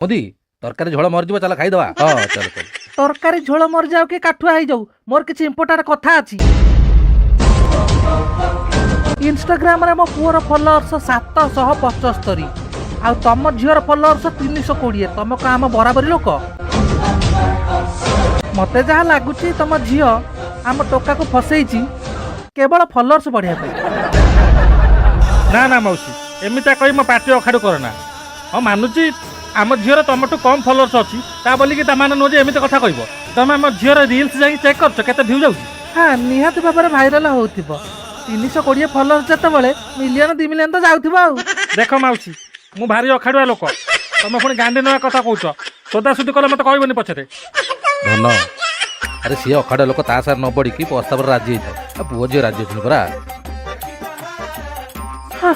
ମୋଦି ତରକାରୀ ଝୋଳ ମରିଯିବ, ଚାଲ ଖାଇଦବା। ହଁ ଚାଲ ଚାଲ। ତରକାରୀ ଝୋଳ ମରିଯାଉ କି କାଠୁଆ ହେଇଯାଉ, ମୋର କିଛି ଇମ୍ପୋର୍ଟାଣ୍ଟ କଥା ଅଛି। ଇନଷ୍ଟାଗ୍ରାମରେ ମୋ ପୁଅର ଫଲୋଅର୍ସ 775, ଆଉ ତମ ଝିଅର ଫଲୋଅର୍ସ 320। ତମ କଣ ଆମ ବରାବରୀ ଲୋକ? ମତେ ଯାହା ଲାଗୁଛି ତମ ଝିଅ ଆମ ଟୋକାକୁ ଫସେଇଛି କେବଳ ଫଲୋଅର୍ସ ବଢିବା ପାଇଁ। ନା ନା ମାଉସୀ, ଏମିତିଆ କହି ମୋ ପାଟି ଅଖାଡୁ କରନା। ହଁ ମାନୁଛି ଆମ ଝିଅର ତମଠୁ କମ୍ ଫଲୋଅର୍ସ ଅଛି, ତା ବୋଲିକି ତାମାନେ ନୁହଁ ଯେ ଏମିତି କଥା କହିବ। ତମେ ଆମ ଝିଅର ରିଲ୍ସ ଯାଇକି ଚେକ୍ କରୁଛ କେତେ ଭ୍ୟୁ ଯାଉଛି? ହଁ ନିହାତି ଭାବରେ ଭାଇରାଲ ହଉଥିବ। 320 ଫଲୋଅର୍ସ ଯେତେବେଳେ ମିଲିୟନ 2 ମିଲିୟନ ତ ଯାଉଥିବ ଆଉ। ଦେଖ ମାଉସୀ, ମୁଁ ଭାରି ଅଖାଡୁଆ ଲୋକ, ତମେ ପୁଣି ଗାଣ୍ଡି ନେବା କଥା କହୁଛ। ସୋଦାସୁଦି କଲେ ମତେ କହିବନି ପଛରେ। ଧନ, ଆରେ ସିଏ ଅଖାଡ ଲୋକ, ତା ସାର୍ ନ ପଡ଼ିକି ପ୍ରସ୍ତାବରେ ରାଜି ହେଇଥାଏ। ଆଉ ପୁଅ ଝିଅ ରାଜି ଅଛନ୍ତି ପରା। ହଁ